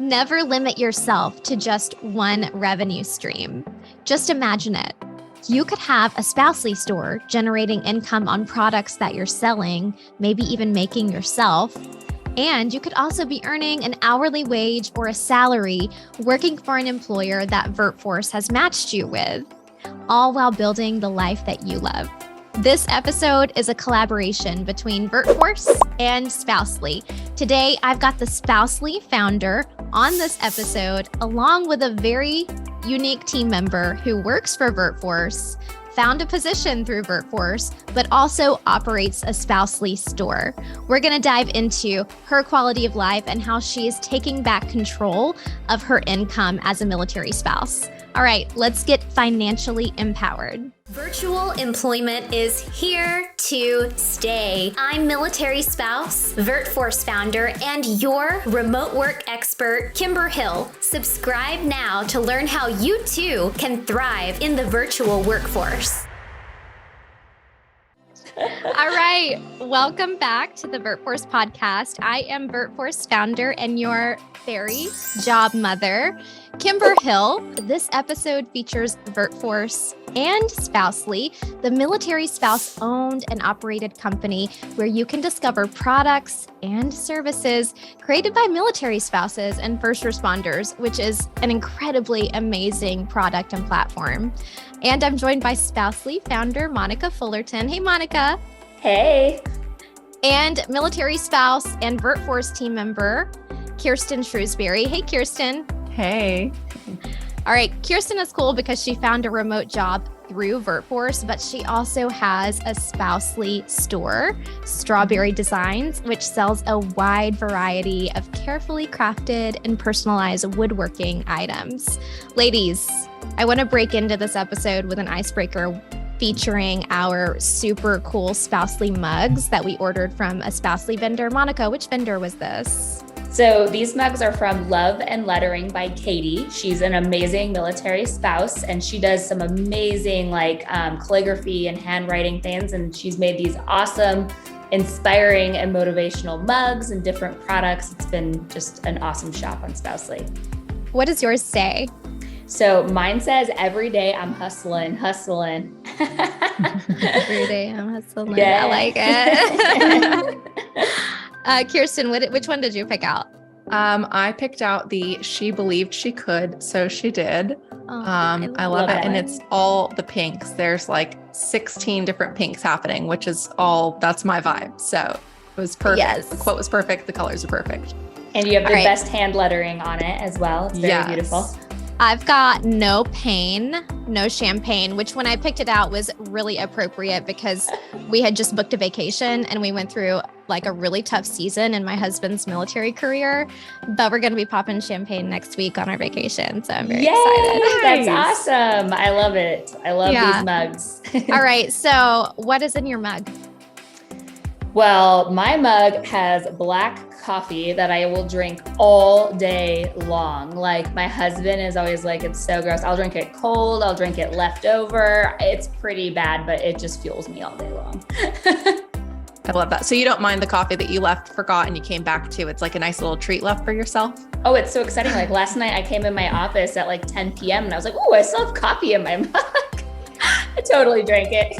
Never limit yourself to just one revenue stream. Just imagine it. You could have a Spouse-ly store generating income on products that you're selling, maybe even making yourself. And you could also be earning an hourly wage or a salary working for an employer that VirtForce has matched you with, all while building the life that you love. This episode is a collaboration between VirtForce and Spouse-ly. Today, I've got the Spouse-ly founder on this episode, along with a very unique team member who works for VirtForce, found a position through VirtForce, but also operates a Spouse-ly store. We're going to dive into her quality of life and how she is taking back control of her income as a military spouse. All right, let's get financially empowered. Virtual employment is here to stay. I'm military spouse, VirtForce founder, and your remote work expert, Kimber Hill. Subscribe now to learn how you too can thrive in the virtual workforce. All right, welcome back to the VirtForce podcast. I am VirtForce founder and your fairy job mother, Kimber Hill. This episode features VirtForce and Spouse-ly, the military spouse owned and operated company where you can discover products and services created by military spouses and first responders, which is an incredibly amazing product and platform. And I'm joined by Spouse-ly founder Monica Fullerton. Hey, Monica. Hey. And military spouse and VirtForce team member, Kirsten Shrewsberry. Hey, Kirsten. Hey. All right. Kirsten is cool because she found a remote job through VirtForce, but she also has a Spouse-ly store, Shrewsberry Designs, which sells a wide variety of carefully crafted and personalized woodworking items. Ladies, I want to break into this episode with an icebreaker featuring our super cool Spouse-ly mugs that we ordered from a Spouse-ly vendor. Monica, which vendor was this? So these mugs are from Love and Lettering by Katie. She's an amazing military spouse and she does some amazing calligraphy and handwriting things. And she's made these awesome, inspiring and motivational mugs and different products. It's been just an awesome shop on Spouse-ly. What does yours say? So mine says, every day I'm hustling. Every day I'm hustling. Yeah. I like it. Kirsten, which one did you pick out? I picked out the She Believed She Could, so she did. I love it. And it's all the pinks. There's like 16 different pinks happening, which is that's my vibe. So it was perfect. Yes. The quote was perfect. The colors are perfect. And you have the best hand lettering on it as well. It's very beautiful. I've got no pain, no champagne, which when I picked it out was really appropriate because we had just booked a vacation and we went through like a really tough season in my husband's military career, but we're going to be popping champagne next week on our vacation. So I'm very excited. That's awesome. I love it. I love these mugs. All right. So what is in your mug? Well, my mug has black coffee that I will drink all day long. Like my husband is always like, it's so gross. I'll drink it cold. I'll drink it leftover. It's pretty bad, but it just fuels me all day long. I love that. So you don't mind the coffee that you forgot and you came back to. It's like a nice little treat left for yourself. Oh, it's so exciting. Like last night I came in my office at like 10 p.m. and I was like, oh, I still have coffee in my mug. I totally drank it.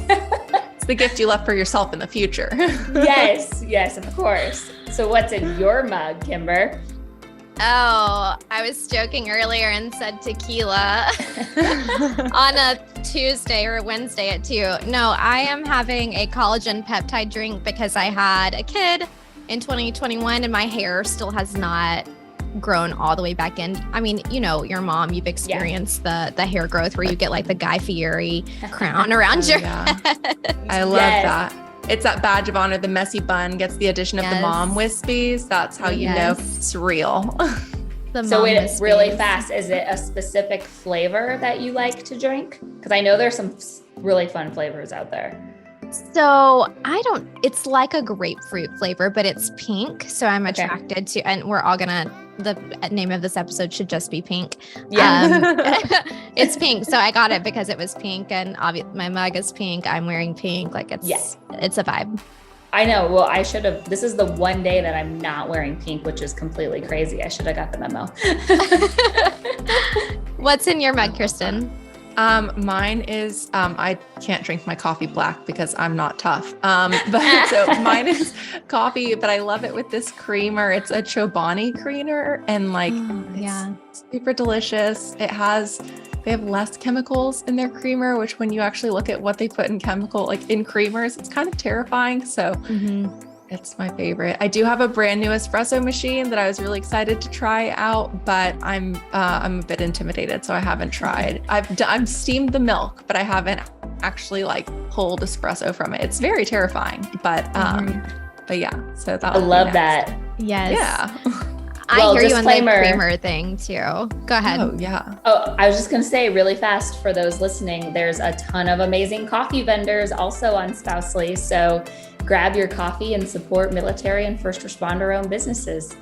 It's the gift you left for yourself in the future. Yes, of course. So what's in your mug, Kimber? Oh, I was joking earlier and said tequila on a Tuesday or Wednesday at 2. No, I am having a collagen peptide drink because I had a kid in 2021 and my hair still has not grown all the way back in. I mean, you know, your mom, you've experienced the hair growth where you get like the Guy Fieri crown around your head. I love that. It's that badge of honor. The messy bun gets the addition of the mom wispies. That's how you know it's real. So wait, really fast, is it a specific flavor that you like to drink? Because I know there's some really fun flavors out there. So it's like a grapefruit flavor, but it's pink. So I'm attracted to, and we're all the name of this episode should just be pink. Yeah. It's pink. So I got it because it was pink and my mug is pink. I'm wearing pink. Like it's a vibe. I know. Well, I should have, this is the one day that I'm not wearing pink, which is completely crazy. I should have got the memo. What's in your mug, Kirsten? Mine is, I can't drink my coffee black because I'm not tough. But so mine is coffee, but I love it with this creamer. It's a Chobani creamer and like, it's super delicious. They have less chemicals in their creamer, which when you actually look at what they put in in creamers, it's kind of terrifying. So it's my favorite. I do have a brand new espresso machine that I was really excited to try out, but I'm a bit intimidated, so I haven't tried. I've steamed the milk, but I haven't actually like pulled espresso from it. It's very terrifying, but yeah. So that I love that. Yes. Yeah. I hear you on the creamer thing too. Go ahead. Oh, yeah. Oh, I was just going to say really fast for those listening, there's a ton of amazing coffee vendors also on Spouse-ly. So grab your coffee and support military and first responder owned businesses.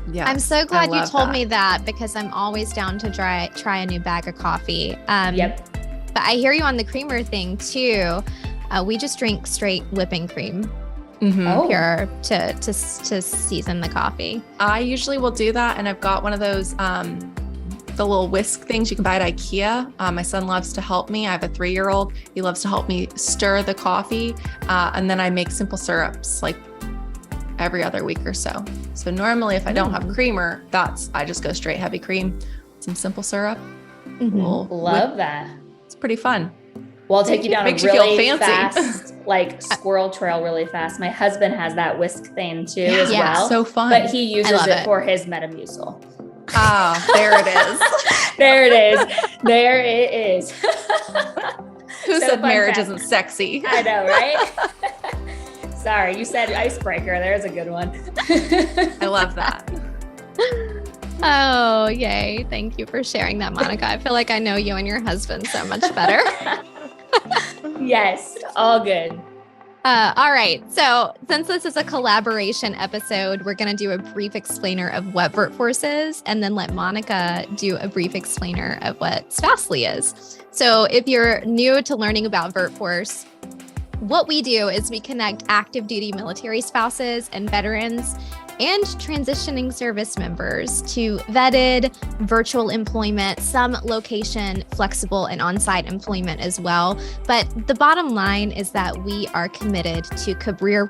Yeah, I'm so glad you told me that because I'm always down to try a new bag of coffee. Yep. But I hear you on the creamer thing too. We just drink straight whipping cream. Pure to season the coffee. I usually will do that, and I've got one of those the little whisk things you can buy at IKEA. My son loves to help me. I have a 3-year-old. He loves to help me stir the coffee, and then I make simple syrups like every other week or so. So normally, if I don't have creamer, I just go straight heavy cream, some simple syrup. Love that. It's pretty fun. Well, I'll take you down Makes a really you feel fancy. fast, like squirrel trail really fast. My husband has that whisk thing too as well. So fun. But he uses it for his Metamucil. Ah, there it is. There it is. There it is. Who said marriage isn't sexy? I know, right? Sorry, you said icebreaker. There's a good one. I love that. Oh, yay. Thank you for sharing that, Monica. I feel like I know you and your husband so much better. Yes, all good. All right. So since this is a collaboration episode, we're going to do a brief explainer of what VirtForce is, and then let Monica do a brief explainer of what Spouse-ly is. So if you're new to learning about VirtForce, what we do is we connect active duty military spouses and veterans and transitioning service members to vetted virtual employment, some location flexible and on-site employment as well. But the bottom line is that we are committed to career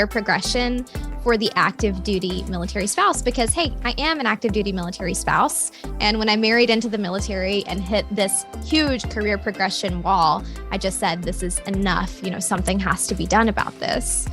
progression for the active duty military spouse because, hey, I am an active duty military spouse. And when I married into the military and hit this huge career progression wall, I just said, this is enough. Something has to be done about this.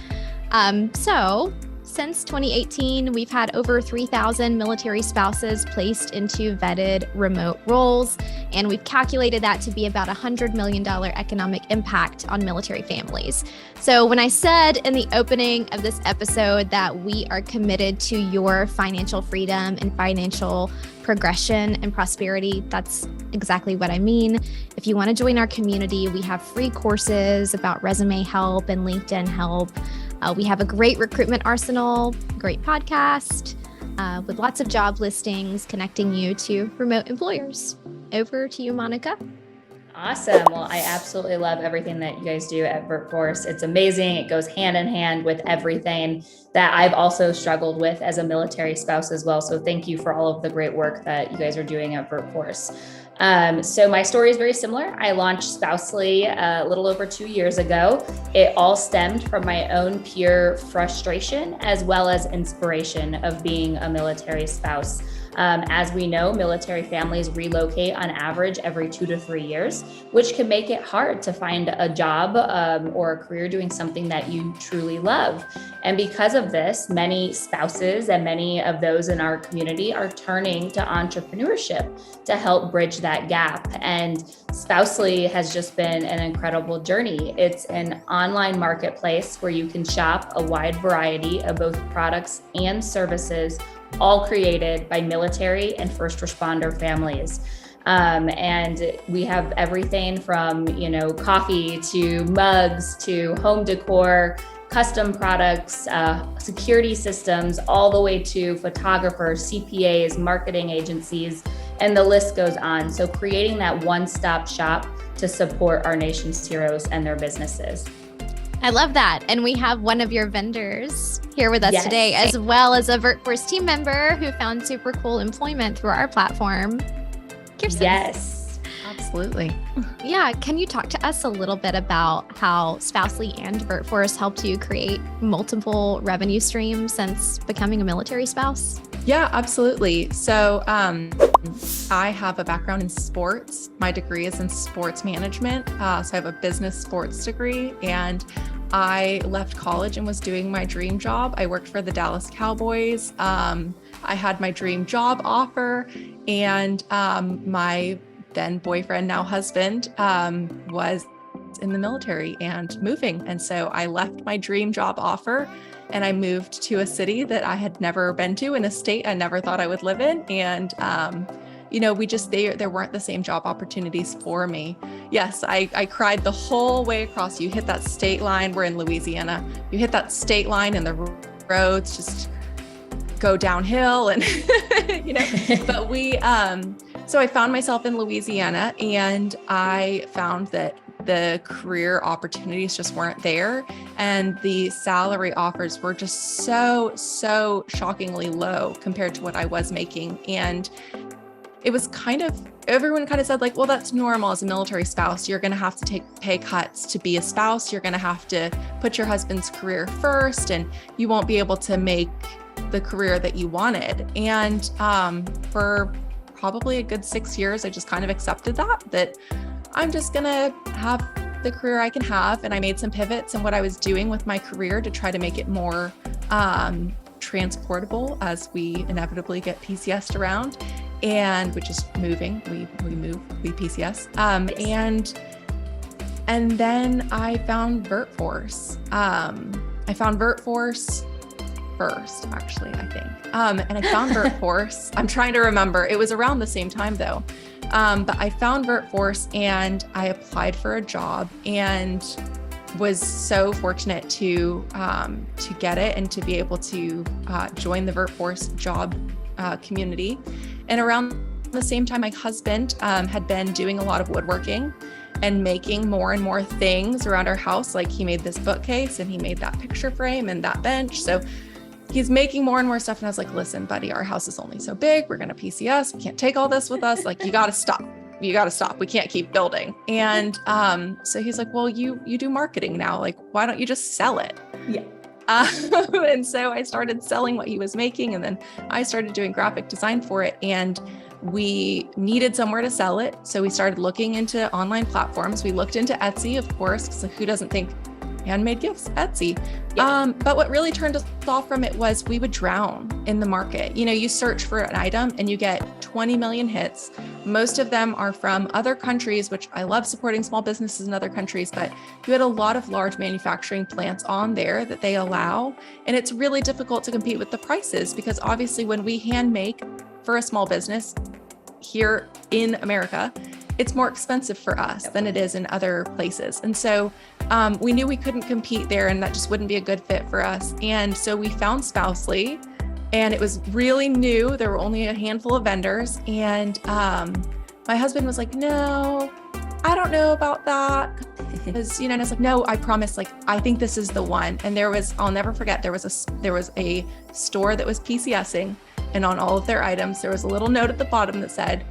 Since 2018, we've had over 3,000 military spouses placed into vetted remote roles, and we've calculated that to be about $100 million economic impact on military families. So when I said in the opening of this episode that we are committed to your financial freedom and financial progression and prosperity, that's exactly what I mean. If you want to join our community, we have free courses about resume help and LinkedIn help. We have a great recruitment arsenal, great podcast with lots of job listings connecting you to remote employers. Over to you, Monica. Awesome. Well, I absolutely love everything that you guys do at VirtForce. It's amazing. It goes hand in hand with everything that I've also struggled with as a military spouse as well. So thank you for all of the great work that you guys are doing at VirtForce. So my story is very similar. I launched Spouse-ly a little over 2 years ago. It all stemmed from my own pure frustration as well as inspiration of being a military spouse. As we know, military families relocate on average every 2 to 3 years, which can make it hard to find a job or a career doing something that you truly love. And because of this, many spouses and many of those in our community are turning to entrepreneurship to help bridge that gap. And Spouse-ly has just been an incredible journey. It's an online marketplace where you can shop a wide variety of both products and services, all created by military and first responder families. And we have everything from, coffee to mugs to home decor, custom products, security systems, all the way to photographers, CPAs, marketing agencies, and the list goes on. So creating that one-stop shop to support our nation's heroes and their businesses. I love that. And we have one of your vendors here with us today, as well as a VirtForce team member who found super cool employment through our platform. Kirsten. Yes, absolutely. Yeah. Can you talk to us a little bit about how Spouse-ly and VirtForce helped you create multiple revenue streams since becoming a military spouse? Yeah, absolutely. So I have a background in sports. My degree is in sports management. So I have a business sports degree, and I left college and was doing my dream job. I worked for the Dallas Cowboys. I had my dream job offer, and my then boyfriend, now husband, was in the military and moving. And so I left my dream job offer and I moved to a city that I had never been to, in a state I never thought I would live in. And, there weren't the same job opportunities for me. Yes, I cried the whole way across. You hit that state line. We're in Louisiana. You hit that state line and the roads just go downhill and, but so I found myself in Louisiana, and I found that the career opportunities just weren't there. And the salary offers were just so shockingly low compared to what I was making. And it was everyone kind of said like, well, that's normal as a military spouse. You're going to have to take pay cuts to be a spouse. You're going to have to put your husband's career first, and you won't be able to make the career that you wanted. And for probably a good 6 years, I just kind of accepted that I'm just going to have the career I can have. And I made some pivots in what I was doing with my career to try to make it more transportable as we inevitably get PCS'd around, and which is moving. We PCS. And then I found VirtForce. I found VirtForce first, actually, I think. And I found VirtForce. I'm trying to remember. It was around the same time though. But I found VirtForce and I applied for a job and was so fortunate to get it and to be able to join the VirtForce job community. And around the same time, my husband had been doing a lot of woodworking and making more and more things around our house. Like he made this bookcase and he made that picture frame and that bench. So he's making more and more stuff. And I was like, listen, buddy, our house is only so big. We're going to PCS. We can't take all this with us. Like, you got to stop. We can't keep building. And so he's like, well, you do marketing now. Like, why don't you just sell it? Yeah. And so I started selling what he was making, and then I started doing graphic design for it, and we needed somewhere to sell it. So we started looking into online platforms. We looked into Etsy, of course, because who doesn't think handmade gifts, Etsy. Yeah. But what really turned us off from it was we would drown in the market. You search for an item and you get 20 million hits. Most of them are from other countries, which I love supporting small businesses in other countries, but you had a lot of large manufacturing plants on there that they allow. And it's really difficult to compete with the prices, because obviously when we hand make for a small business here in America, it's more expensive for us than it is in other places. And so we knew we couldn't compete there, and that just wouldn't be a good fit for us. And so we found Spouse-ly, and it was really new. There were only a handful of vendors. And my husband was like, no, I don't know about that. Because, and I was like, no, I promise, like, I think this is the one. And I'll never forget, there was a store that was PCSing, and on all of their items, there was a little note at the bottom that said,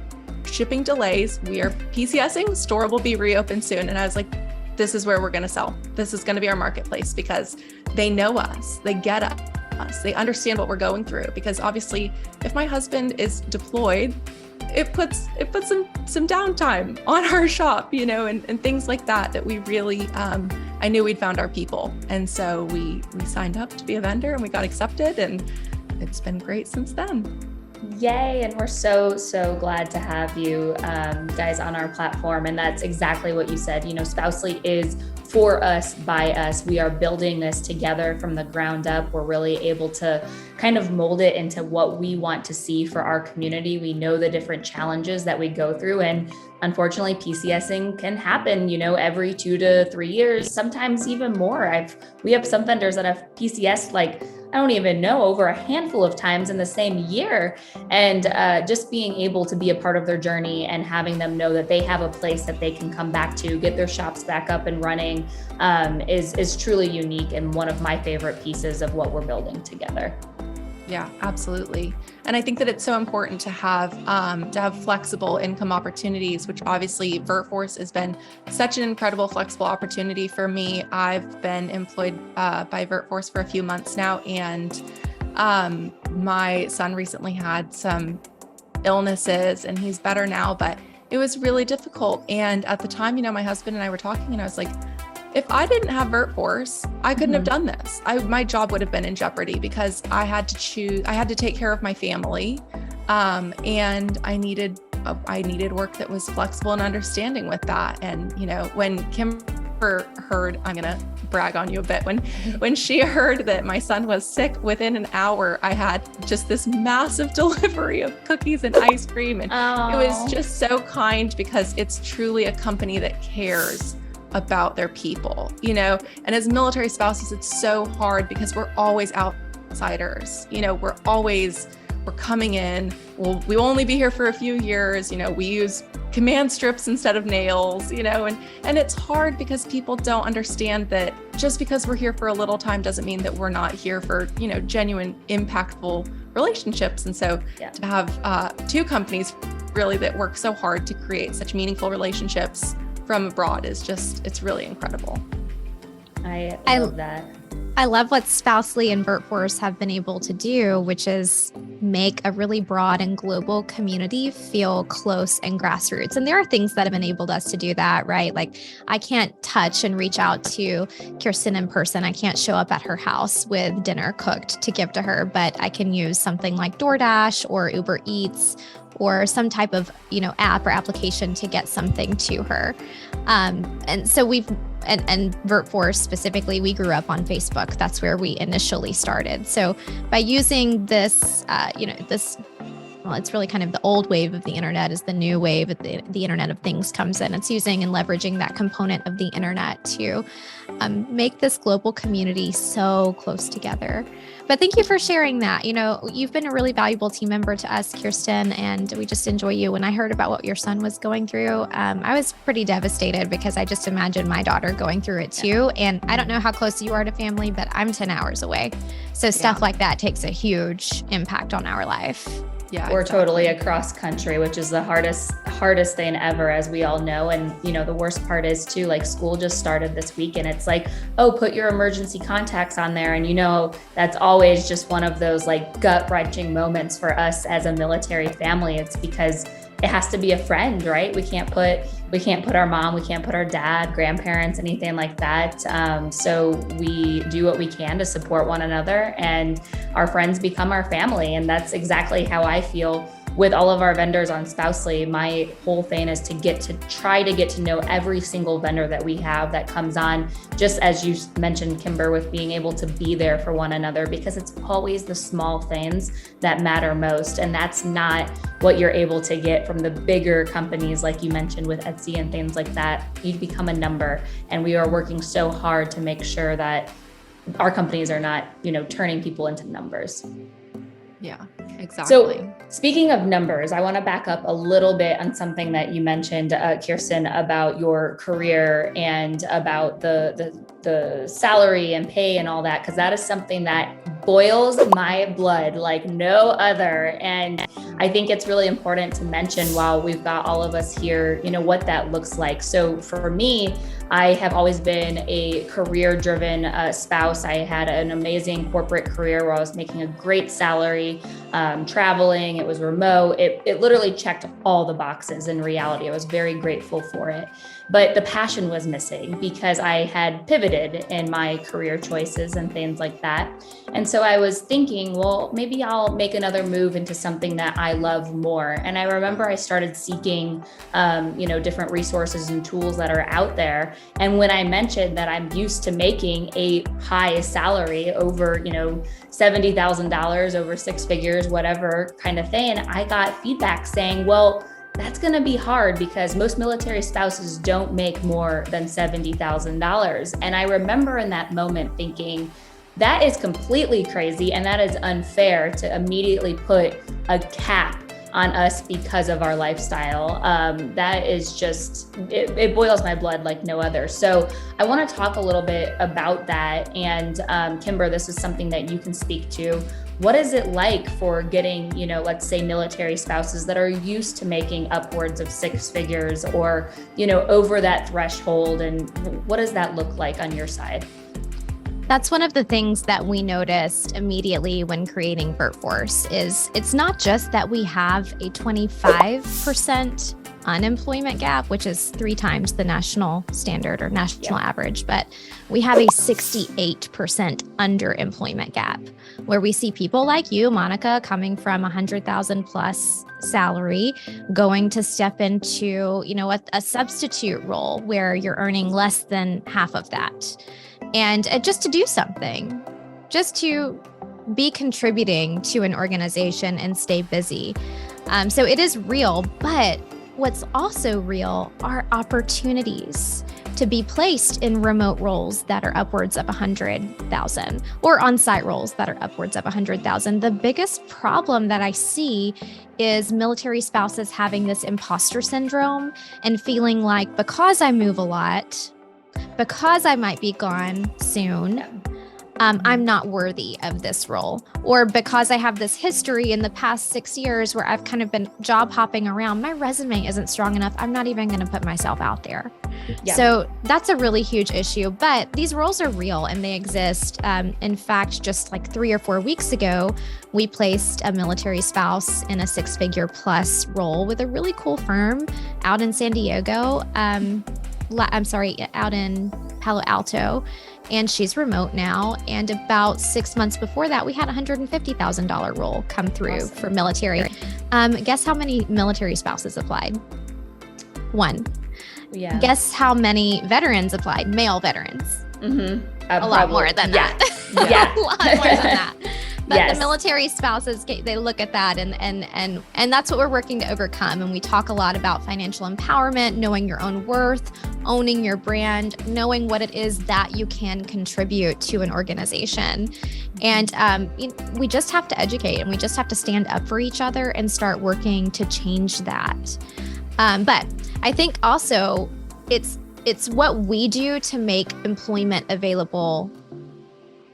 shipping delays, we are PCSing, store will be reopened soon. And I was like, this is where we're going to sell. This is going to be our marketplace, because they know us, they get us, they understand what we're going through. Because obviously, if my husband is deployed, it puts some downtime on our shop, and things like that we really, I knew we'd found our people. And so we signed up to be a vendor, and we got accepted, and it's been great since then. Yay. And we're so glad to have you guys on our platform. And that's exactly what you said. Spouse-ly is for us, by us. We are building this together from the ground up. We're really able to kind of mold it into what we want to see for our community. We know the different challenges that we go through. And unfortunately, PCSing can happen, every 2 to 3 years, sometimes even more. We have some vendors that have PCS like I don't even know, over a handful of times in the same year. And just being able to be a part of their journey and having them know that they have a place that they can come back to, get their shops back up and running, is truly unique and one of my favorite pieces of what we're building together. Yeah, absolutely. And I think that it's so important to have flexible income opportunities, which obviously VirtForce has been such an incredible flexible opportunity for me. I've been employed by VirtForce for a few months now, and my son recently had some illnesses and he's better now, but it was really difficult. And at the time, my husband and I were talking, and I was like, if I didn't have VirtForce, I couldn't have done this. My job would have been in jeopardy because I had to take care of my family. And I needed work that was flexible and understanding with that. And, when Kimber heard, I'm going to brag on you a bit. When she heard that my son was sick, within an hour, I had just this massive delivery of cookies and ice cream. And It was just so kind, because it's truly a company that cares about their people, and as military spouses, it's so hard because we're always outsiders. We're coming in, we'll only be here for a few years. We use command strips instead of nails, and it's hard because people don't understand that just because we're here for a little time doesn't mean that we're not here for, genuine, impactful relationships. And so to have two companies really that work so hard to create such meaningful relationships from abroad it's really incredible. I love that. I love what Spouse-ly and VirtForce have been able to do, which is make a really broad and global community feel close and grassroots. And there are things that have enabled us to do that, right? Like, I can't touch and reach out to Kirsten in person. I can't show up at her house with dinner cooked to give to her, but I can use something like DoorDash or Uber Eats or some type of, app or application to get something to her. And so and VirtForce specifically, we grew up on Facebook. That's where we initially started. So by using this, it's really kind of the old wave of the internet is the new wave. The Internet of Things comes in. It's using and leveraging that component of the internet to make this global community so close together. But thank you for sharing that. You've been a really valuable team member to us, Kirsten, and we just enjoy you. When I heard about what your son was going through, I was pretty devastated because I just imagined my daughter going through it too. And I don't know how close you are to family, but I'm 10 hours away. So stuff like that takes a huge impact on our life. Yeah, we're totally across country, which is the hardest thing ever, as we all know. And, the worst part is too, like, school just started this week, and it's like, oh, put your emergency contacts on there. And, that's always just one of those like gut wrenching moments for us as a military family. It's because it has to be a friend, right? We can't put our mom, we can't put our dad, grandparents, anything like that. So we do what we can to support one another, and our friends become our family. And that's exactly how I feel with all of our vendors on Spouse-ly. My whole thing is to try to get to know every single vendor that we have that comes on, just as you mentioned, Kimber, with being able to be there for one another, because it's always the small things that matter most. And that's not what you're able to get from the bigger companies, like you mentioned with Etsy and things like that. You become a number, and we are working so hard to make sure that our companies are not, turning people into numbers. Yeah, exactly. So speaking of numbers, I want to back up a little bit on something that you mentioned, Kirsten, about your career and about the salary and pay and all that, because that is something that boils my blood like no other. And I think it's really important to mention while we've got all of us here, what that looks like. So for me, I have always been a career-driven spouse. I had an amazing corporate career where I was making a great salary, traveling, it was remote. It literally checked all the boxes in reality. I was very grateful for it. But the passion was missing because I had pivoted in my career choices and things like that. And so I was thinking, well, maybe I'll make another move into something that I love more. And I remember I started seeking, different resources and tools that are out there. And when I mentioned that I'm used to making a high salary over, $70,000, over six figures, whatever kind of thing, I got feedback saying, well, that's going to be hard because most military spouses don't make more than $70,000. And I remember in that moment thinking, That is completely crazy. And that is unfair to immediately put a cap on us because of our lifestyle. That is just, it boils my blood like no other. So I want to talk a little bit about that. And Kimber, this is something that you can speak to. What is it like for getting, let's say military spouses that are used to making upwards of 6 figures or, over that threshold? And what does that look like on your side? That's one of the things that we noticed immediately when creating VirtForce is it's not just that we have a 25% unemployment gap, which is 3 times the national standard or national average, but we have a 68% underemployment gap where we see people like you, Monica, coming from 100,000 plus salary, going to step into, a substitute role where you're earning less than half of that. And just to do something, just to be contributing to an organization and stay busy. So it is real, but what's also real are opportunities to be placed in remote roles that are upwards of 100,000 or on-site roles that are upwards of 100,000. The biggest problem that I see is military spouses having this imposter syndrome and feeling like because I move a lot, because I might be gone soon, I'm not worthy of this role. Or because I have this history in the past 6 years where I've kind of been job hopping around, my resume isn't strong enough. I'm not even going to put myself out there. Yeah. So that's a really huge issue. But these roles are real and they exist. In fact, just like 3 or 4 weeks ago, we placed a military spouse in a 6-figure plus role with a really cool firm out in San Diego. Out in Palo Alto, and she's remote now. And about 6 months before that, we had a $150,000 role come through for military. Guess how many military spouses applied? 1. Yeah. Guess how many veterans applied? Male veterans. A lot more than that. Yeah. A lot more than that. But the military spouses, they look at that and that's what we're working to overcome. And we talk a lot about financial empowerment, knowing your own worth, owning your brand, knowing what it is that you can contribute to an organization. And we just have to educate and we just have to stand up for each other and start working to change that. But I think also it's what we do to make employment available.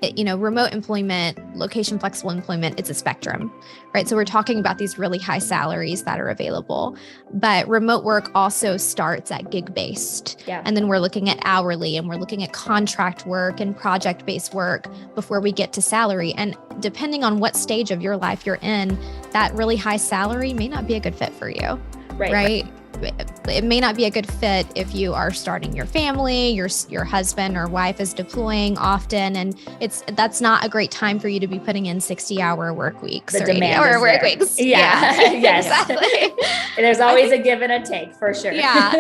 Remote employment, location flexible employment, it's a spectrum, right? So we're talking about these really high salaries that are available, but remote work also starts at gig-based. Yeah. And then we're looking at hourly and we're looking at contract work and project-based work before we get to salary. And depending on what stage of your life you're in, that really high salary may not be a good fit for you, right? It may not be a good fit if you are starting your family, your husband or wife is deploying often, and that's not a great time for you to be putting in 60-hour work weeks or 80-hour work weeks. Yeah. Yes. Exactly. There's always a give and a take for sure. Yeah.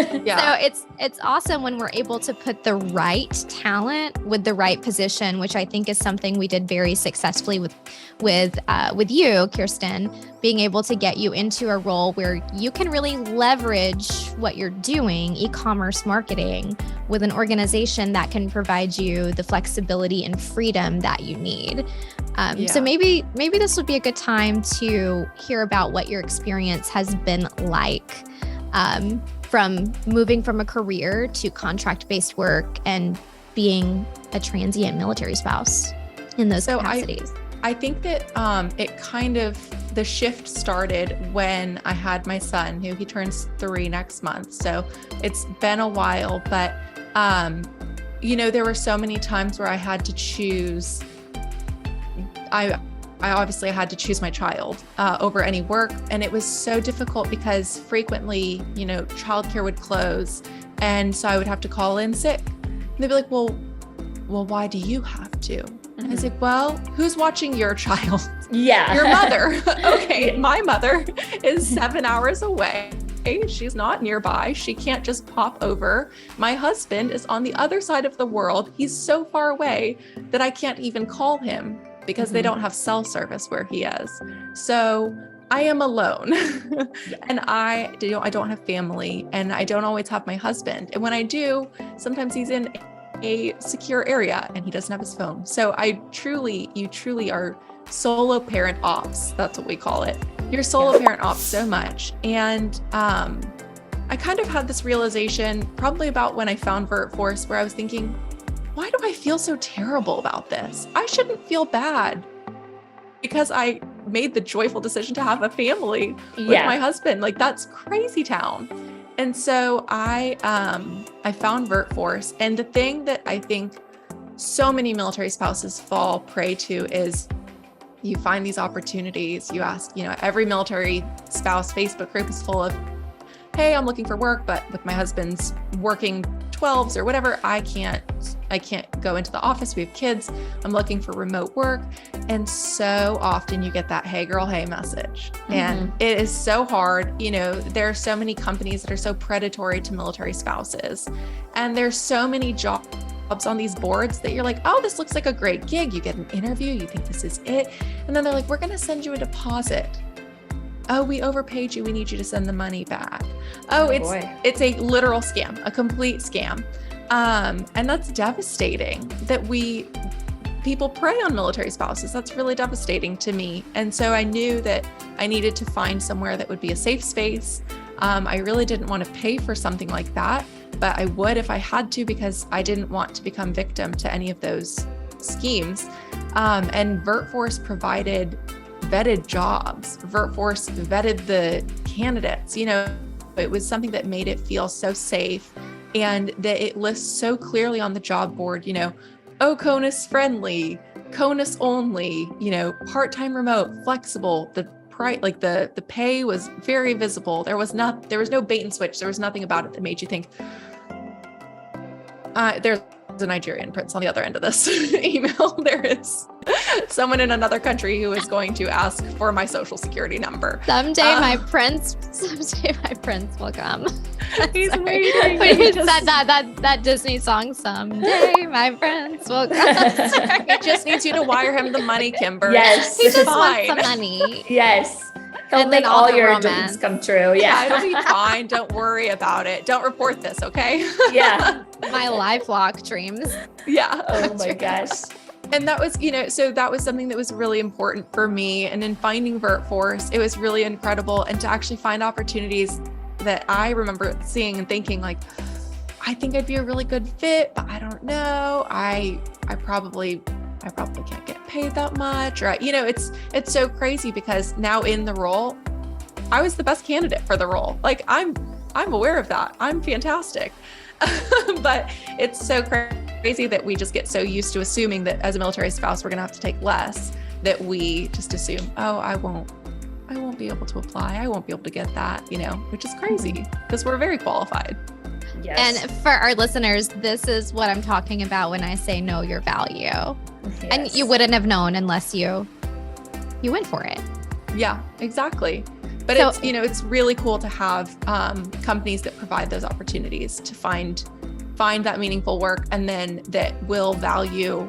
So it's awesome when we're able to put the right talent with the right position, which I think is something we did very successfully with you, Kirsten, being able to get you into a role where you can really leverage what you're doing, e-commerce marketing, with an organization that can provide you the flexibility and freedom that you need. So maybe this would be a good time to hear about what your experience has been like from moving from a career to contract-based work and being a transient military spouse in those capacities. I think that the shift started when I had my son, who he turns 3 next month. So it's been a while, but there were so many times where I had to choose. I obviously had to choose my child over any work, and it was so difficult because frequently, childcare would close, and so I would have to call in sick. And they'd be like, "Well, why do you have to?" I was like, well, who's watching your child? Yeah. Your mother. Okay. My mother is 7 hours away. She's not nearby. She can't just pop over. My husband is on the other side of the world. He's so far away that I can't even call him because they don't have cell service where he is. So I am alone and I don't have family, and I don't always have my husband. And when I do, sometimes he's in a secure area and he doesn't have his phone. So you truly are solo parent ops. That's what we call it. You're solo parent ops so much. And I kind of had this realization probably about when I found VirtForce, where I was thinking, why do I feel so terrible about this? I shouldn't feel bad because I made the joyful decision to have a family with my husband. Like, that's crazy town. And so I found VirtForce. And the thing that I think so many military spouses fall prey to is you find these opportunities. You ask, every military spouse Facebook group is full of, hey, I'm looking for work, but with my husband's working 12s or whatever, I can't go into the office. We have kids. I'm looking for remote work. And so often you get that, hey girl, hey message. And it is so hard. There are so many companies that are so predatory to military spouses. And there's so many jobs on these boards that you're like, oh, this looks like a great gig. You get an interview, you think this is it. And then they're like, we're going to send you a deposit. Oh, we overpaid you. We need you to send the money back. Oh, it's a literal scam, a complete scam. And that's devastating that people prey on military spouses. That's really devastating to me. And so I knew that I needed to find somewhere that would be a safe space. I really didn't want to pay for something like that, but I would if I had to, because I didn't want to become victim to any of those schemes. And VirtForce provided vetted jobs. VirtForce vetted the candidates. It was something that made it feel so safe, and that it lists so clearly on the job board, CONUS friendly, CONUS only, part-time remote, flexible. The price, like the pay was very visible. There was no bait and switch. There was nothing about it that made you think, there's a Nigerian prince on the other end of this email. There is someone in another country who is going to ask for my social security number. Someday my prince will come. He's waiting. When you said that Disney song, someday my prince will come. He just needs you to wire him the money, Kimber. Yes. He just wants the money. Yes. He'll And make then all all the your romance. dreams come true. Yeah, Yeah. it'll be fine. Don't worry about it. Don't report this, okay? Yeah. My lifelock dreams. Yeah. Oh my gosh. And that was, so that was something that was really important for me. And in finding VirtForce, it was really incredible. And to actually find opportunities that I remember seeing and thinking like, I think I'd be a really good fit, but I don't know. I probably can't get paid that much. Or, it's so crazy because now in the role, I was the best candidate for the role. Like I'm aware of that. I'm fantastic. But it's so crazy that we just get so used to assuming that as a military spouse, we're going to have to take less, that we just assume, oh, I won't be able to apply. I won't be able to get that, which is crazy because we're very qualified. Yes. And for our listeners, this is what I'm talking about when I say know your value. Yes. And you wouldn't have known unless you went for it. Yeah, exactly. But So- it's really cool to have companies that provide those opportunities to find that meaningful work, and then that will value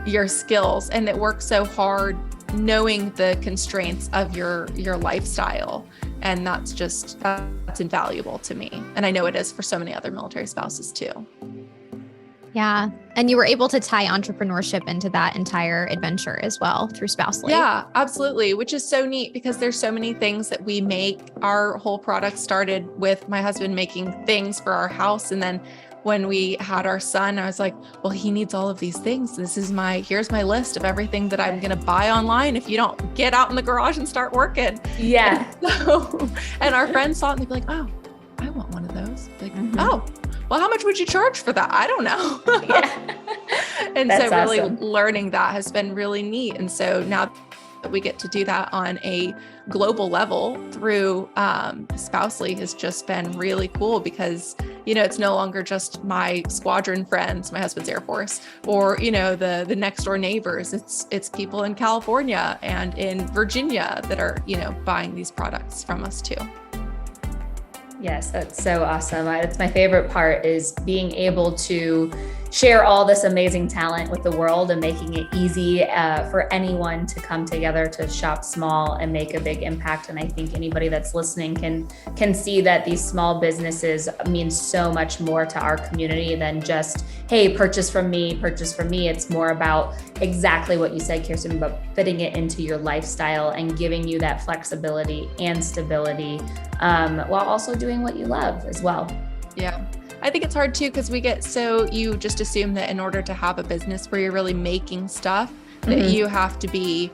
your skills and that work so hard knowing the constraints of your lifestyle. And that's invaluable to me. And I know it is for so many other military spouses too. Yeah. And you were able to tie entrepreneurship into that entire adventure as well through Spouse-ly. Yeah, absolutely. Which is so neat because there's so many things that we make. Our whole product started with my husband making things for our house. And then when we had our son, I was like, well, he needs all of these things. Here's my list of everything that I'm going to buy online if you don't get out in the garage and start working. Yeah. And our friends saw it and they'd be like, oh, I want one of those. Like, oh, well, how much would you charge for that? I don't know. Yeah. And That's so really awesome. learning that has been really neat. And so now that we get to do that on a global level through Spouse-ly has just been really cool because, it's no longer just my squadron friends, my husband's Air Force, or, the next door neighbors. It's people in California and in Virginia that are, buying these products from us too. Yes, that's so awesome. It's my favorite part is being able to share all this amazing talent with the world and making it easy for anyone to come together to shop small and make a big impact. And I think anybody that's listening can see that these small businesses mean so much more to our community than just, hey, purchase from me, purchase from me. It's more about exactly what you said, Kirsten, about fitting it into your lifestyle and giving you that flexibility and stability while also doing what you love as well. Yeah. I think it's hard too, because you just assume that in order to have a business where you're really making stuff, that you have to be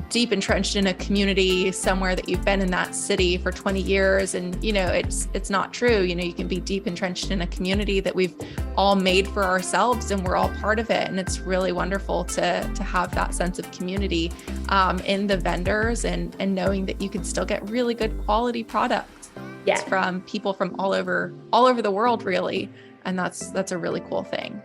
deep entrenched in a community somewhere that you've been in that city for 20 years. And, it's not true. You can be deep entrenched in a community that we've all made for ourselves and we're all part of it. And it's really wonderful to have that sense of community in the vendors and knowing that you can still get really good quality products. Yeah. From people from all over the world, really. And that's a really cool thing.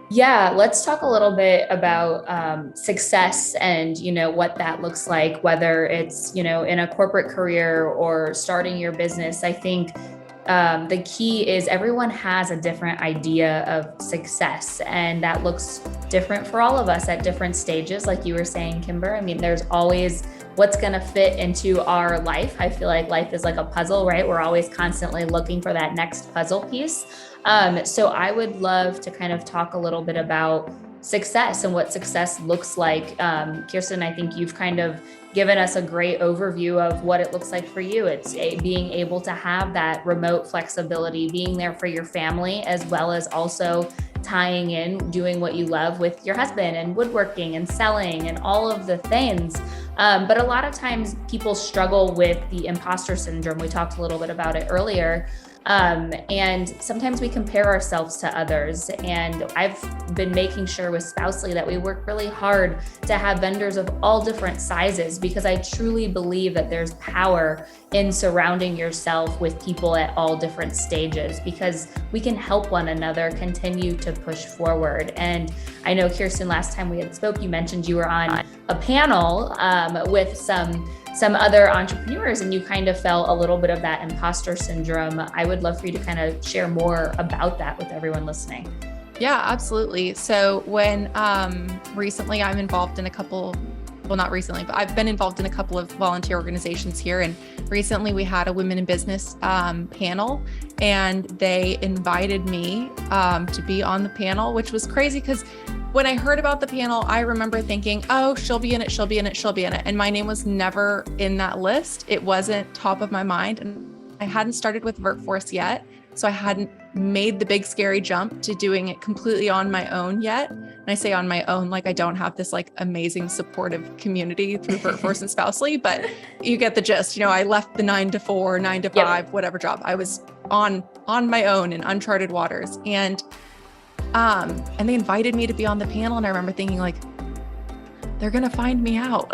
Yeah. Let's talk a little bit about success and, what that looks like, whether it's, in a corporate career or starting your business. I think the key is everyone has a different idea of success, and that looks different for all of us at different stages. Like you were saying, Kimber, I mean, there's always what's going to fit into our life. I feel like life is like a puzzle, right? We're always constantly looking for that next puzzle piece. So I would love to kind of talk a little bit about success and what success looks like. Kirsten, I think you've kind of given us a great overview of what it looks like for you. It's being able to have that remote flexibility, being there for your family, as well as also tying in doing what you love with your husband and woodworking and selling and all of the things. But a lot of times people struggle with the imposter syndrome. We talked a little bit about it earlier. And sometimes we compare ourselves to others. And I've been making sure with Spouse-ly that we work really hard to have vendors of all different sizes, because I truly believe that there's power in surrounding yourself with people at all different stages, because we can help one another continue to push forward. And I know, Kirsten, last time we had spoke, you mentioned you were on a panel with some other entrepreneurs, and you kind of felt a little bit of that imposter syndrome. I would love for you to kind of share more about that with everyone listening. Yeah, absolutely. So when recently I'm involved in not recently, but I've been involved in a couple of volunteer organizations here. And recently we had a women in business panel, and they invited me to be on the panel, which was crazy because when I heard about the panel, I remember thinking, oh, she'll be in it, she'll be in it, she'll be in it. And my name was never in that list. It wasn't top of my mind. And I hadn't started with VirtForce yet. So I hadn't made the big scary jump to doing it completely on my own yet. And I say on my own, like I don't have this like amazing supportive community through VirtForce and Spouse-ly, but you get the gist. I left the 9 to 4, 9 to 5, whatever job. I was on my own in uncharted waters. And they invited me to be on the panel. And I remember thinking like, they're going to find me out.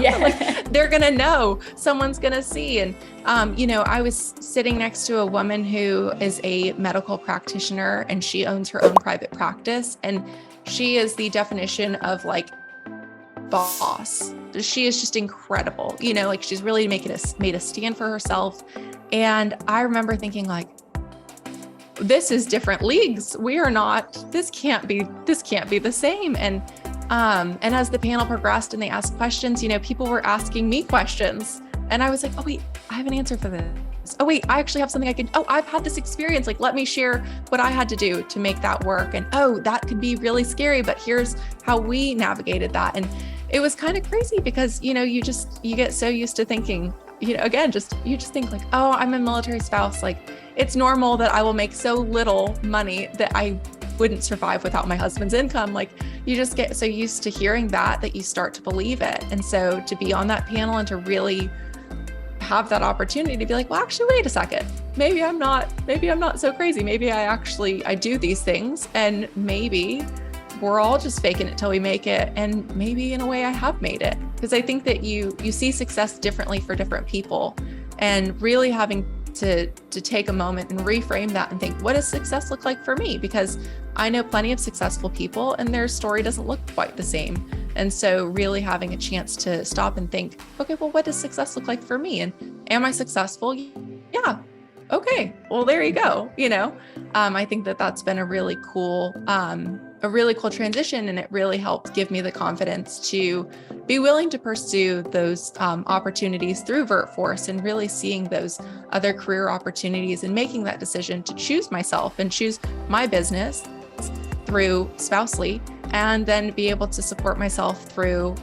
Yeah. Like, they're going to know, someone's going to see. And, I was sitting next to a woman who is a medical practitioner, and she owns her own private practice. And she is the definition of like boss. She is just incredible. Like she's really made a stand for herself. And I remember thinking like, this is different leagues. This can't be the same. And as the panel progressed and they asked questions, people were asking me questions, and I was like, oh wait, I have an answer for this. Oh wait, I actually have something I've had this experience. Like, let me share what I had to do to make that work. And oh, that could be really scary, but here's how we navigated that. And it was kind of crazy because, you get so used to thinking, you just think like, oh, I'm a military spouse. Like it's normal that I will make so little money that I wouldn't survive without my husband's income. Like you just get so used to hearing that you start to believe it. And so to be on that panel and to really have that opportunity to be like, well, actually, wait a second. Maybe I'm not so crazy. Maybe I do these things, and maybe we're all just faking it till we make it. And maybe in a way I have made it, because I think that you see success differently for different people, and really having to take a moment and reframe that and think, what does success look like for me? Because I know plenty of successful people and their story doesn't look quite the same. And so really having a chance to stop and think, okay, well, what does success look like for me? And am I successful? yeah, okay, well, there you go. I think that that's been a really cool transition, and it really helped give me the confidence to be willing to pursue those opportunities through VirtForce, and really seeing those other career opportunities and making that decision to choose myself and choose my business through Spouse-ly, and then be able to support myself through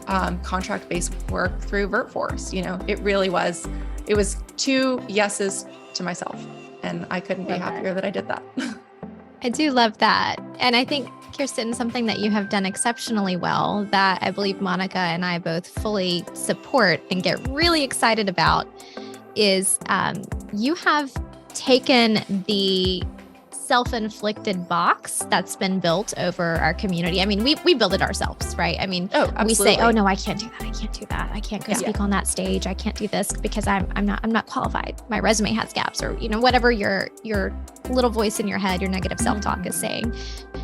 contract-based work through VirtForce. It was 2 yeses to myself, and I couldn't be happier that I did that. I do love that. And I think, Kirsten, something that you have done exceptionally well that I believe Monica and I both fully support and get really excited about is you have taken the self-inflicted box that's been built over our community. I mean, we build it ourselves, right? I mean, we say, oh no, I can't do that. I can't do that. I can't go speak on that stage. I can't do this because I'm not qualified. My resume has gaps, or whatever your little voice in your head, your negative self-talk is saying.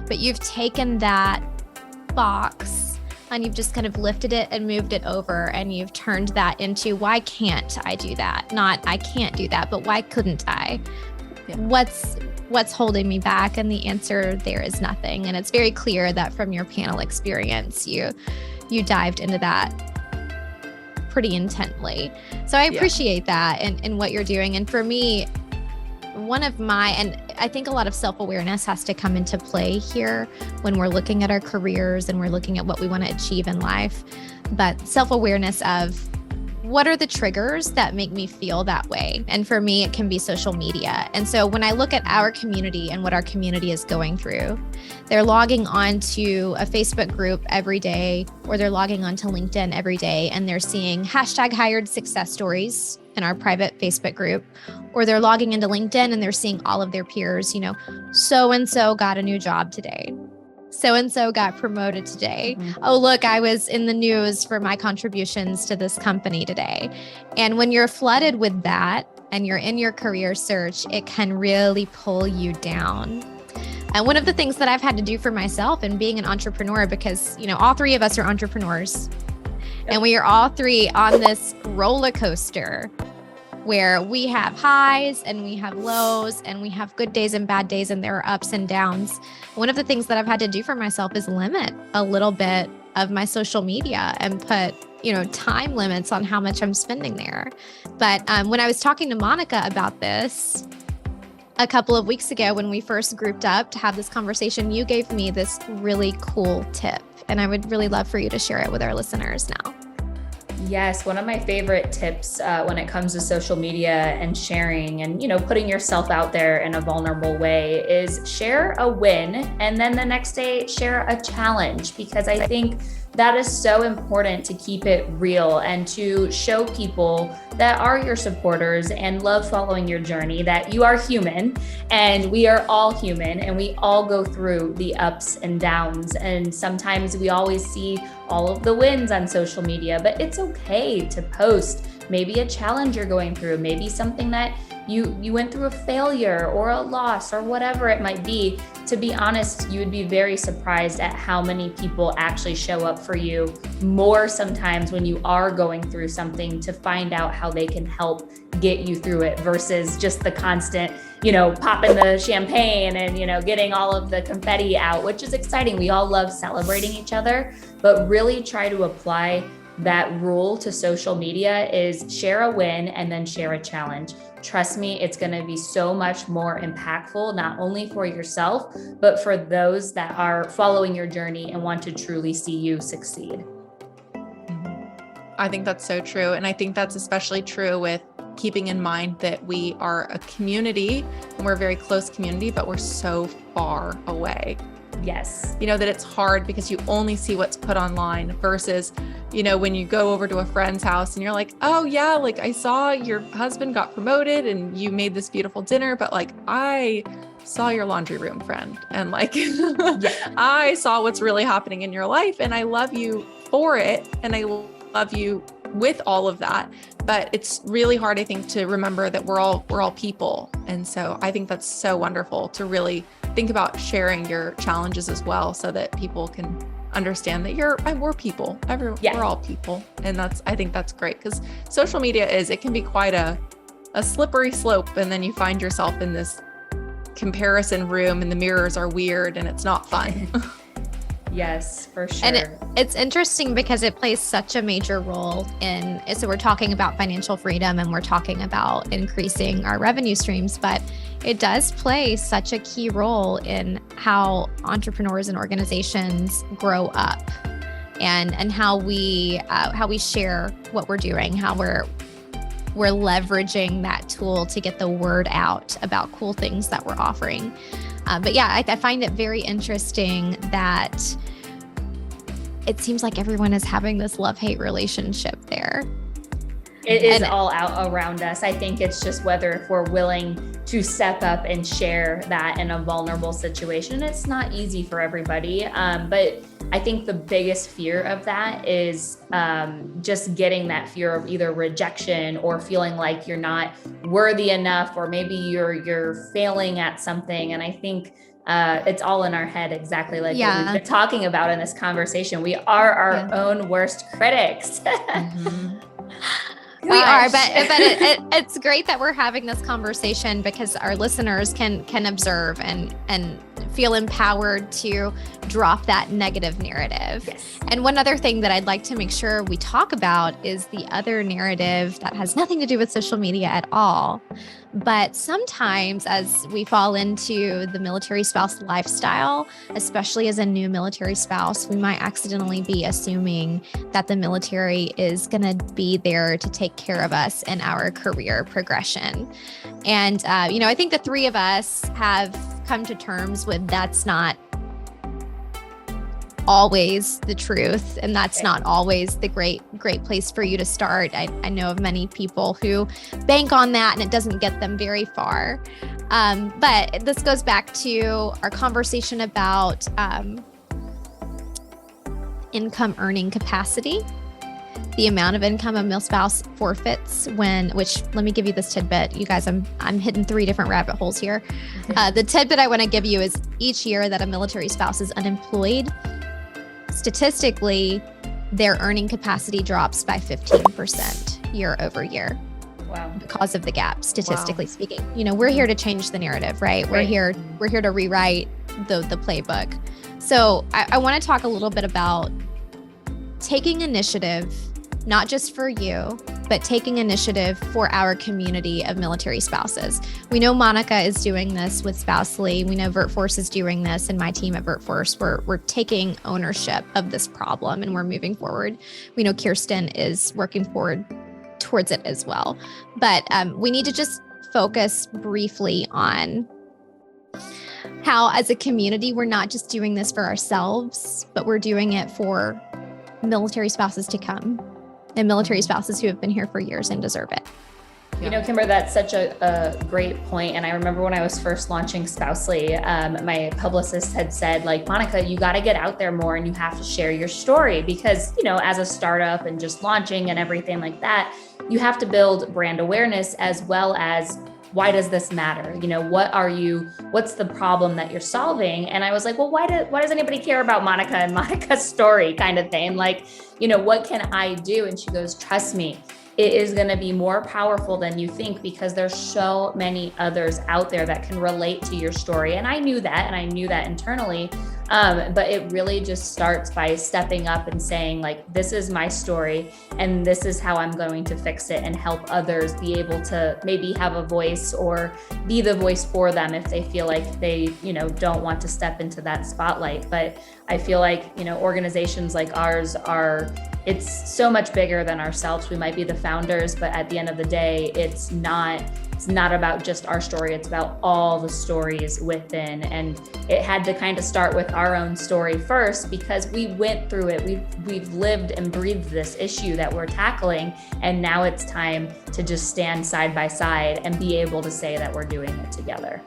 But you've taken that box and you've just kind of lifted it and moved it over, and you've turned that into, why can't I do that? Not I can't do that, but why couldn't I? Yeah. What's holding me back? And the answer there is nothing. And it's very clear that from your panel experience, you dived into that pretty intently. So I appreciate that and what you're doing. And for me, and I think a lot of self-awareness has to come into play here when we're looking at our careers and we're looking at what we want to achieve in life. But self-awareness of, what are the triggers that make me feel that way? And for me, it can be social media. And so when I look at our community and what our community is going through, they're logging on to a Facebook group every day, or they're logging on to LinkedIn every day, and they're seeing #hired success stories in our private Facebook group, or they're logging into LinkedIn and they're seeing all of their peers, so-and-so got a new job today. So-and-so got promoted today. Mm-hmm. Oh, look, I was in the news for my contributions to this company today. And when you're flooded with that and you're in your career search, it can really pull you down. And one of the things that I've had to do for myself in being an entrepreneur, because, all 3 of us are entrepreneurs, and we are all 3 on this roller coaster where we have highs and we have lows and we have good days and bad days, and there are ups and downs. One of the things that I've had to do for myself is limit a little bit of my social media and put, time limits on how much I'm spending there. But when I was talking to Monica about this a couple of weeks ago, when we first grouped up to have this conversation, you gave me this really cool tip, and I would really love for you to share it with our listeners now. Yes, one of my favorite tips when it comes to social media and sharing and, putting yourself out there in a vulnerable way is share a win, and then the next day share a challenge, because I think that is so important to keep it real and to show people that are your supporters and love following your journey that you are human, and we are all human, and we all go through the ups and downs. And sometimes we always see all of the wins on social media, but it's okay to post maybe a challenge you're going through, maybe something that you went through a failure or a loss or whatever it might be. To be honest, you would be very surprised at how many people actually show up for you more sometimes when you are going through something, to find out how they can help get you through it, versus just the constant, popping the champagne and, getting all of the confetti out, which is exciting. We all love celebrating each other, but really try to apply that rule to social media is share a win and then share a challenge. Trust me, it's going to be so much more impactful, not only for yourself, but for those that are following your journey and want to truly see you succeed. I think that's so true. And I think that's especially true with keeping in mind that we are a community, and we're a very close community, but we're so far away. Yes. That it's hard because you only see what's put online versus, when you go over to a friend's house and you're like, oh yeah, like I saw your husband got promoted and you made this beautiful dinner, but like I saw your laundry room, friend. And like, I saw what's really happening in your life, and I love you for it. And I love you with all of that. But it's really hard, I think, to remember that we're all people. And so I think that's so wonderful to really think about sharing your challenges as well, so that people can understand that we're people. We're all people. And I think that's great, because social media it can be quite a a slippery slope, and then you find yourself in this comparison room and the mirrors are weird and it's not fun. Yes, for sure. And it's interesting because it plays such a major role so we're talking about financial freedom and we're talking about increasing our revenue streams, but it does play such a key role in how entrepreneurs and organizations grow up and how we share what we're doing, how we're leveraging that tool to get the word out about cool things that we're offering. But yeah, I find it very interesting that it seems like everyone is having this love-hate relationship there. It is all out around us. I think it's just whether if we're willing to step up and share that in a vulnerable situation. It's not easy for everybody. But I think the biggest fear of that is just getting that fear of either rejection or feeling like you're not worthy enough, or maybe you're failing at something. And I think it's all in our head, exactly like what we've been talking about in this conversation. We are our own worst critics. Mm-hmm. We are, but it's great that we're having this conversation because our listeners can observe and feel empowered to drop that negative narrative. Yes. And one other thing that I'd like to make sure we talk about is the other narrative that has nothing to do with social media at all. But sometimes as we fall into the military spouse lifestyle, especially as a new military spouse, we might accidentally be assuming that the military is going to be there to take care of us in our career progression. And, I think the three of us have come to terms with that's not always the truth, and that's not always the great place for you to start. I know of many people who bank on that and it doesn't get them very far. But this goes back to our conversation about income earning capacity, the amount of income a milspouse forfeits which let me give you this tidbit. You guys, I'm hitting 3 different rabbit holes here. The tidbit I want to give you is each year that a military spouse is unemployed, statistically, their earning capacity drops by 15% year over year. Wow. Because of the gap, statistically speaking. We're here to change the narrative, right? We're here to rewrite the playbook. So I want to talk a little bit about taking initiative, not just for you, but taking initiative for our community of military spouses. We know Monica is doing this with Spouse-ly. We know VirtForce is doing this, and my team at VirtForce, we're taking ownership of this problem and we're moving forward. We know Kirsten is working forward towards it as well. But we need to just focus briefly on how, as a community, we're not just doing this for ourselves, but we're doing it for military spouses to come and military spouses who have been here for years and deserve it. Kimber, that's such a great point. And I remember when I was first launching Spouse-ly, my publicist had said, Monica, you got to get out there more and you have to share your story because, as a startup and just launching and everything like that, you have to build brand awareness as well as why does this matter? What's the problem that you're solving? And I was like, well, why does anybody care about Monica and Monica's story kind of thing? What can I do? And she goes, trust me, it is going to be more powerful than you think because there's so many others out there that can relate to your story. And I knew that, and I knew that internally. But it really just starts by stepping up and saying, this is my story and this is how I'm going to fix it and help others be able to maybe have a voice or be the voice for them if they feel like they, don't want to step into that spotlight. But I feel like, organizations like ours it's so much bigger than ourselves. We might be the founders, but at the end of the day, it's not about just our story. It's about all the stories within. And it had to kind of start with our own story first because we went through it. We've lived and breathed this issue that we're tackling. And now it's time to just stand side by side and be able to say that we're doing it together.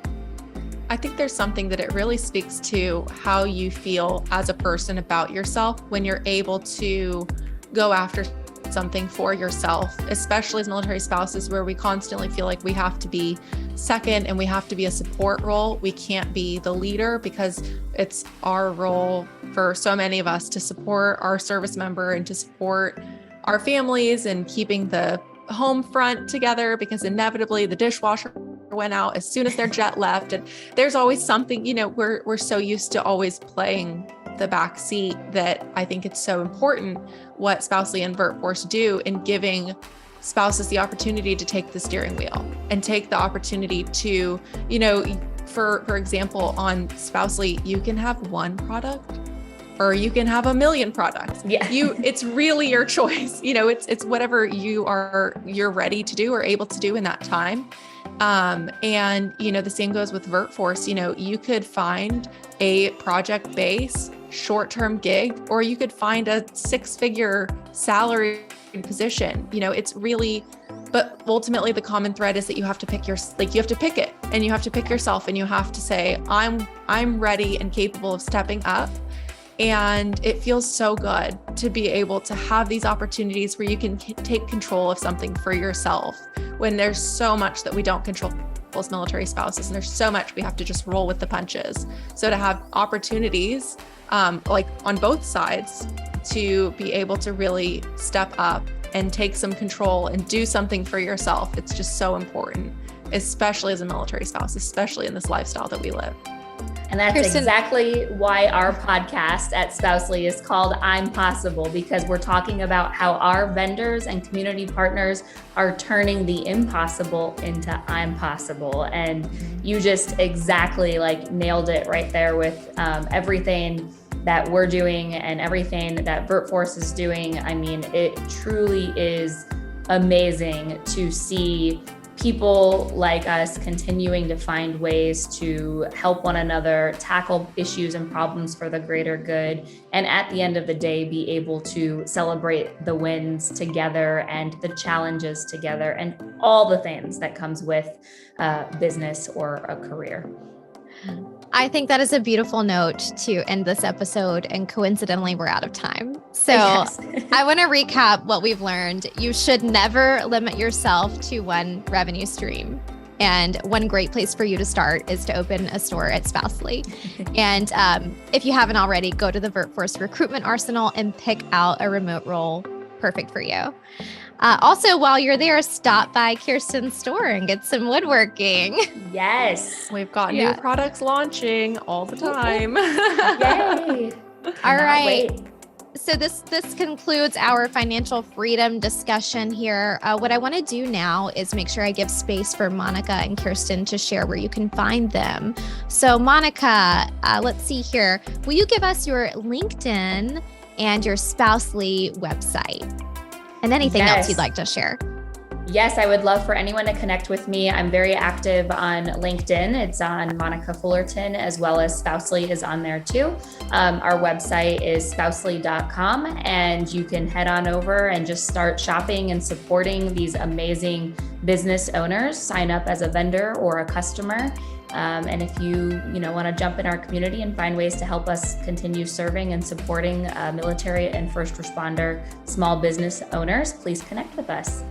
I think there's something that it really speaks to how you feel as a person about yourself when you're able to go after something for yourself, especially as military spouses, where we constantly feel like we have to be second and we have to be a support role. We can't be the leader because it's our role for so many of us to support our service member and to support our families and keeping the home front together because inevitably the dishwasher went out as soon as their jet left. And there's always something, we're so used to always playing the back seat that I think it's so important what Spouse-ly and VirtForce do in giving spouses the opportunity to take the steering wheel and take the opportunity to, for example, on Spouse-ly, you can have one product or you can have 1 million products. Yeah. It's really your choice. It's whatever you're ready to do or able to do in that time. And the same goes with VirtForce. You could find a project-based short-term gig, or you could find a 6-figure salary position. It's really, but ultimately the common thread is that you have to pick you have to pick it, and you have to pick yourself, and you have to say, I'm ready and capable of stepping up. And it feels so good to be able to have these opportunities where you can take control of something for yourself when there's so much that we don't control as military spouses, and there's so much we have to just roll with the punches. So to have opportunities like on both sides to be able to really step up and take some control and do something for yourself, it's just so important, especially as a military spouse, especially in this lifestyle that we live. And that's Kirsten, exactly why our podcast at Spouse-ly is called I'm Possible, because we're talking about how our vendors and community partners are turning the impossible into I'm possible. And you just exactly nailed it right there with everything that we're doing and everything that VirtForce is doing. I mean, it truly is amazing to see people like us continuing to find ways to help one another, tackle issues and problems for the greater good, and at the end of the day, be able to celebrate the wins together and the challenges together and all the things that comes with business or a career. I think that is a beautiful note to end this episode, and coincidentally, we're out of time. So Yes. I want to recap what we've learned. You should never limit yourself to one revenue stream. And one great place for you to start is to open a store at Spouse-ly. And if you haven't already, go to the VirtForce recruitment arsenal and pick out a remote role perfect for you. Also, while you're there, stop by Kirsten's store and get some woodworking. Yes. We've got new products launching all the time. Yay. All right. Wait. So this concludes our financial freedom discussion here. What I want to do now is make sure I give space for Monica and Kirsten to share where you can find them. So Monica, let's see here. Will you give us your LinkedIn and your Spouse-ly website? And anything else you'd like to share? Yes, I would love for anyone to connect with me. I'm very active on LinkedIn. It's on Monica Fullerton, as well as Spouse-ly is on there too. Our website is spousely.com, and you can head on over and just start shopping and supporting these amazing business owners. Sign up as a vendor or a customer. And if you want to jump in our community and find ways to help us continue serving and supporting military and first responder small business owners, please connect with us.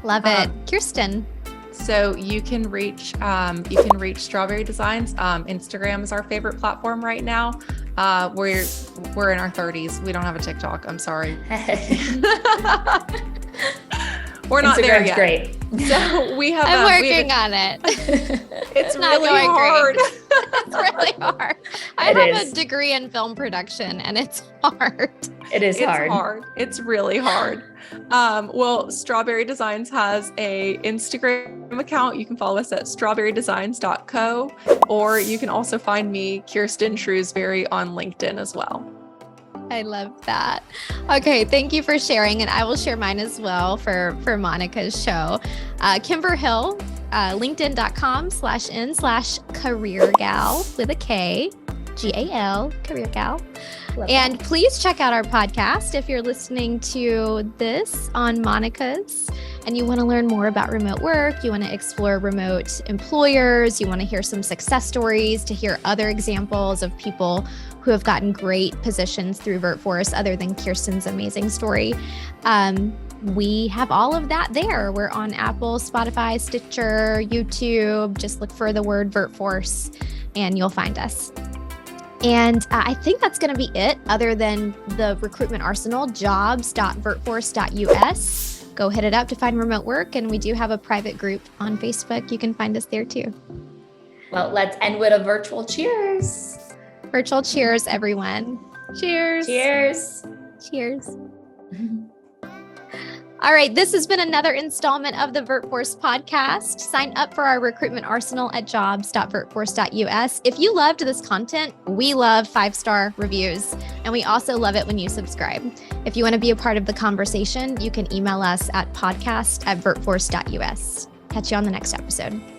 Love it. Kirsten. So you can reach Shrewsberry Designs. Instagram is our favorite platform right now. We're in our 30s. We don't have a TikTok. I'm sorry. We're not there yet. Great. So we have. I'm working on it. It's not really going hard. It's really hard. I have a degree in film production, and it's hard. It's hard. It's really hard. Well, Shrewsberry Designs has a Instagram account. You can follow us at strawberrydesigns.co, or you can also find me, Kirsten Shrewsberry, on LinkedIn as well. I love that. Okay, thank you for sharing, and I will share mine as well for Monica's show. Kimber Hill, linkedin.com/in/careergal with a K, GAL, Career Gal. And please check out our podcast if you're listening to this on Monica's and you want to learn more about remote work, you want to explore remote employers, you want to hear some success stories, to hear other examples of people who have gotten great positions through VirtForce other than Kirsten's amazing story. We have all of that there. We're on Apple, Spotify, Stitcher, YouTube. Just look for the word VirtForce and you'll find us. And I think that's going to be it, other than the recruitment arsenal, jobs.virtforce.us. Go hit it up to find remote work. And we do have a private group on Facebook. You can find us there too. Well, let's end with a virtual cheers. Virtual cheers, everyone. Cheers. Cheers. Cheers. All right, this has been another installment of the VirtForce podcast. Sign up for our recruitment arsenal at jobs.virtforce.us. If you loved this content, we love 5-star reviews, and we also love it when you subscribe. If you want to be a part of the conversation, you can email us at podcast@virtforce.us. Catch you on the next episode.